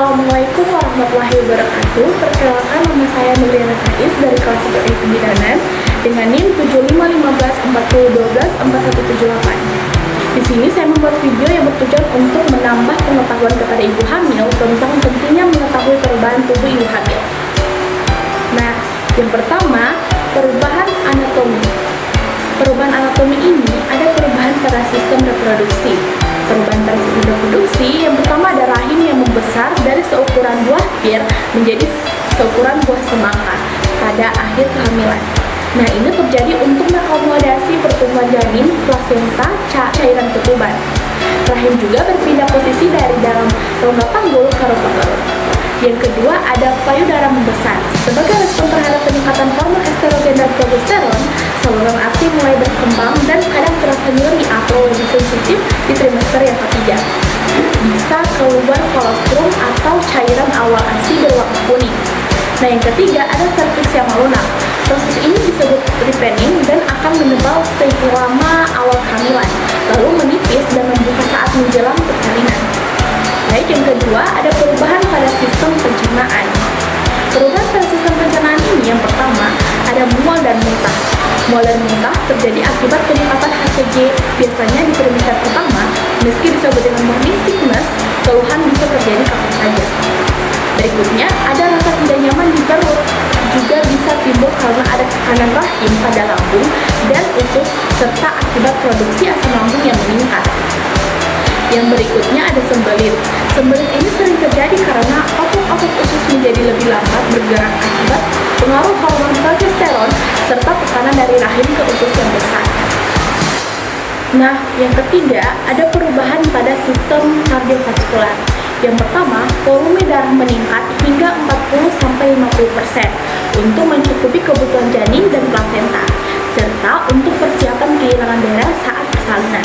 Assalamualaikum warahmatullahi wabarakatuh. Perkenalkan, nama saya Nuriana Tais dari kelas 1 Kebidanan dengan NIM 751540124178. Di sini saya membuat video yang bertujuan untuk menambah pengetahuan kepada ibu hamil tentang pentingnya mengetahui perubahan tubuh ibu hamil. Nah, yang pertama, perubahan anatomi. Perubahan anatomi ini ada perubahan pada sistem reproduksi. Perubahan pada sistem reproduksi yang pertama ada rahim yang membesar dari seukuran buah pir menjadi seukuran buah semangka pada akhir kehamilan. Nah, ini terjadi untuk mengakomodasi pertumbuhan janin, plasenta, cairan ketuban. Rahim juga berpindah posisi dari dalam rongga panggul ke rongga perut. Yang kedua ada payudara membesar. Sebagai respon terhadap peningkatan hormon estrogen dan progesteron, saluran ASI mulai berkembang dan kadang terasa nyeri atau lebih sensitif di trimester yang ketiga. Bisa keluar kolostrum atau cairan awal ASI berwarna kuning. Nah, yang ketiga ada serviks yang melunak. Proses ini disebut ripening dan akan menebal selama awal kehamilan, lalu menipis dan membuka saat menjelang persalinan. Baik, yang kedua ada perubahan pada sistem pencernaan. Perubahan pada sistem pencernaan ini yang pertama ada mual dan muntah. Mual dan muntah terjadi akibat peningkatan HCG biasanya di trimester pertama. Meski disebut dengan morning sickness, keluhan bisa terjadi kapan saja. Berikutnya ada rasa tidak nyaman di perut, juga bisa timbul karena ada tekanan rahim pada lambung dan usus serta akibat produksi asam lambung yang meningkat. Yang berikutnya ada sembelit. Sembelit ini sering terjadi karena otot-otot usus menjadi lebih lambat bergerak akibat pengaruh hormon progesteron serta tekanan dari rahim ke usus yang besar. Nah, yang ketiga ada perubahan pada sistem kardiovaskular. Yang pertama, volume darah meningkat hingga 40-50% untuk mencukupi kebutuhan janin dan plasenta, serta untuk persiapan kehilangan darah saat persalinan.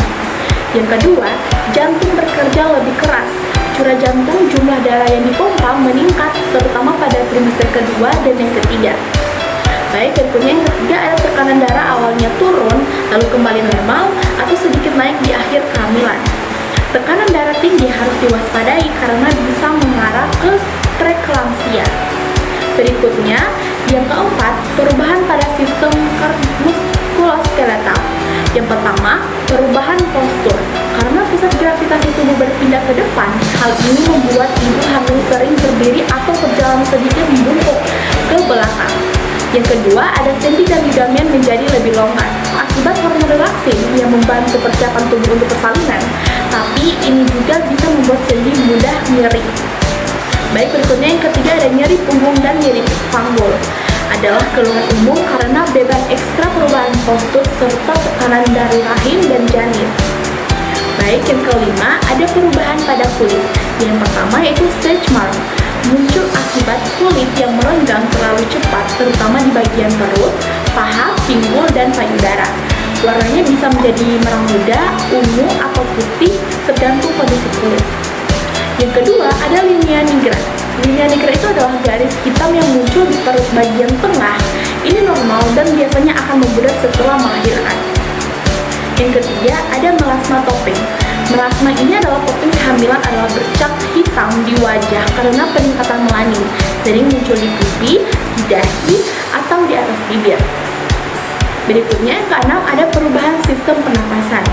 Yang kedua, jantung bekerja lebih keras. Curah jantung jumlah darah yang dipompa meningkat, terutama pada trimester kedua dan yang ketiga. Baik, berikutnya yang ketiga ada tekanan darah awalnya turun, lalu kembali normal atau sedikit naik di akhir kehamilan. Tekanan darah tinggi harus diwaspadai karena bisa mengarah ke preeklamsia. Berikutnya, yang keempat, perubahan pada sistem muskuloskeletal. Yang pertama, perubahan postur. Karena pusat gravitasi tubuh berpindah ke depan, hal ini membuat ibu hamil sering berdiri atau berjalan sedikit membungkuk ke belakang. Yang kedua, ada sendi dan ligamen menjadi lebih longgar akibat hormon relaksin yang membantu persiapan tubuh untuk persalinan, tapi ini juga bisa membuat sendi mudah nyeri. Baik, berikutnya yang ketiga ada nyeri punggung dan nyeri panggul. Adalah keluhan umum karena beban ekstra perubahan postur serta tekanan dari rahim dan janin. Baik, yang kelima ada perubahan pada kulit. Yang pertama yaitu stretch mark. Muncul akibat kulit yang merenggang terlalu cepat, terutama di bagian perut, paha, pinggul, dan payudara. Warnanya bisa menjadi merah muda, ungu, atau putih, tergantung kondisi kulit. Yang kedua, ada linea nigra. Linea nigra itu adalah garis hitam yang muncul di perut bagian tengah. Ini normal dan biasanya akan memudar setelah melahirkan. Yang ketiga, ada melasma topping. Melasma ini adalah topping kehamilan adalah bercak hitam di wajah karena peningkatan melanin, sering muncul di pipi, di dahi, atau di atas bibir. Berikutnya yang keenam ada perubahan sistem pernapasan.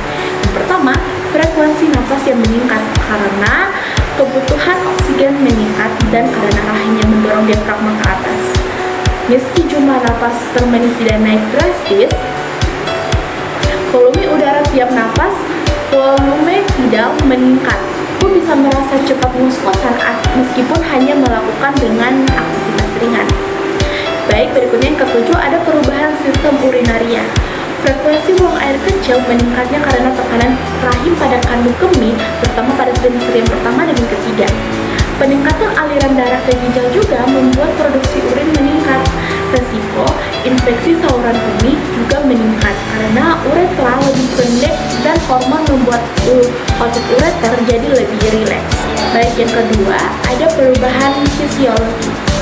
Yang pertama, frekuensi nafas yang meningkat karena kebutuhan oksigen meningkat dan karena rahim yang mendorong diafragma ke atas. Meski jumlah napas per menit tidak naik drastis, volume udara tiap napas volume tidak meningkat. Aku bisa merasa cepat ngos-ngosan meskipun hanya melakukan dengan aktivitas ringan. Baik, berikutnya yang ketujuh ada perubahan sistem urinaria. Frekuensi buang air kecil meningkatnya karena tekanan rahim pada kandung kemih, terutama pada trimester yang pertama dan yang ketiga. Peningkatan aliran darah ke ginjal juga membuat produksi urin meningkat. Resiko infeksi saluran kemih juga meningkat karena uretra lebih pendek dan hormon membuat otot ureter jadi lebih rileks. Baik, yang kedua ada perubahan fisiologi.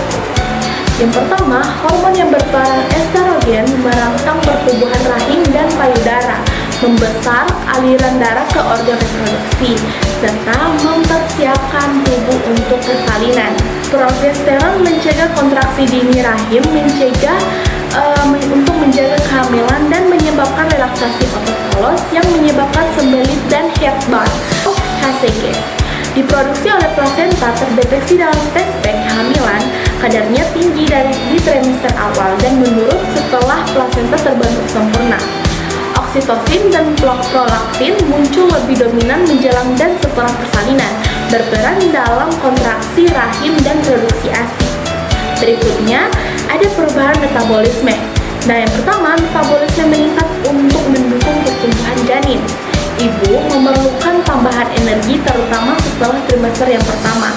Yang pertama, hormon yang berperan estrogen merangsang pertumbuhan rahim dan payudara, membesar aliran darah ke organ reproduksi, serta mempersiapkan tubuh untuk persalinan. Progesteron mencegah kontraksi dini rahim, untuk menjaga kehamilan dan menyebabkan relaksasi otot polos yang menyebabkan sembelit dan heart burn (HCG). Diproduksi oleh plasenta, terdeteksi dalam tes pack kehamilan, kadarnya tinggi di trimester awal dan menurun setelah plasenta terbentuk sempurna. Oksitosin dan prolaktin muncul lebih dominan menjelang dan setelah persalinan, berperan dalam kontraksi rahim dan produksi ASI. Berikutnya, ada perubahan metabolisme. Nah, yang pertama, metabolisme meningkat untuk mendukung pertumbuhan janin. Ibu memerlukan tambahan energi terutama setelah trimester yang pertama.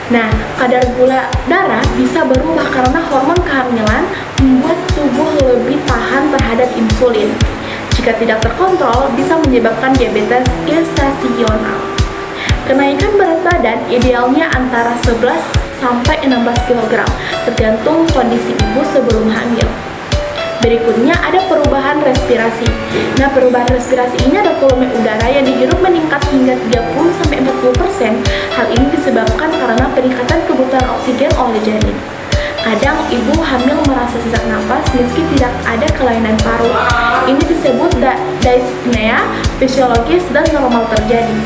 Nah, kadar gula darah bisa berubah karena hormon kehamilan membuat tubuh lebih tahan terhadap insulin. Jika tidak terkontrol, bisa menyebabkan diabetes gestasional. Kenaikan berat badan idealnya antara 11 sampai 16 kg, tergantung kondisi ibu sebelum hamil. Berikutnya ada perubahan respirasi. Nah, perubahan respirasi ini ada volume udara yang dihirup meningkat hingga 30-40%. Hal ini disebabkan karena peningkatan kebutuhan oksigen oleh janin. Kadang ibu hamil merasa sesak napas meski tidak ada kelainan paru. Ini disebut dyspnea fisiologis dan normal terjadi.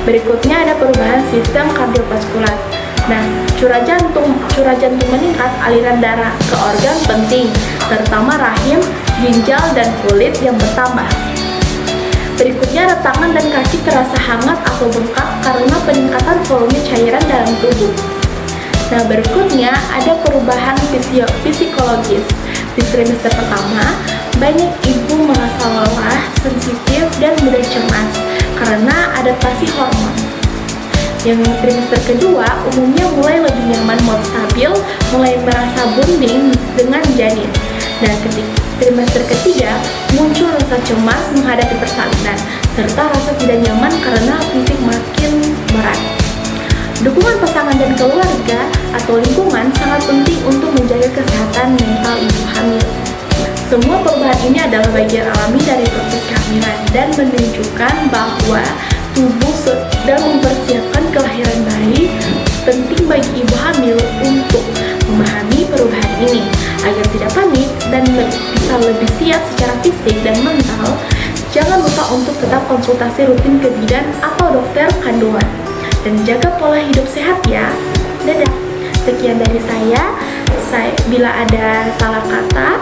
Berikutnya ada perubahan sistem kardiovaskular. Nah, curah jantung meningkat, aliran darah ke organ penting, terutama rahim, ginjal, dan kulit yang bertambah. Berikutnya ada tangan dan kaki terasa hangat atau bengkak karena peningkatan volume cairan dalam tubuh. Nah, berikutnya ada perubahan psikologis. Di trimester pertama, banyak ibu merasa lelah, sensitif, dan mudah cemas karena adaptasi hormon. Yang trimester kedua umumnya mulai lebih nyaman, mood stabil, mulai merasa bonding dengan janin. Dan trimester ketiga muncul rasa cemas menghadapi persalinan, serta rasa tidak nyaman karena fisik makin berat. Dukungan pasangan dan keluarga atau lingkungan sangat penting untuk menjaga kesehatan mental ibu hamil. Semua perubahan ini adalah bagian alami dari proses kehamilan dan menunjukkan bahwa tubuh sedang mempersiapkan kelahiran bayi. Penting bagi ibu hamil untuk memahami perubahan ini agar tidak panik dan bisa lebih siap secara fisik dan mental. Jangan lupa untuk tetap konsultasi rutin ke bidan atau dokter kandungan dan jaga pola hidup sehat ya. Dadah. Sekian dari saya. Bila ada salah kata,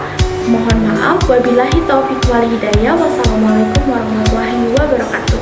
mohon maaf. Wabillahi taufiq wal hidayah. Wassalamualaikum warahmatullahi wabarakatuh.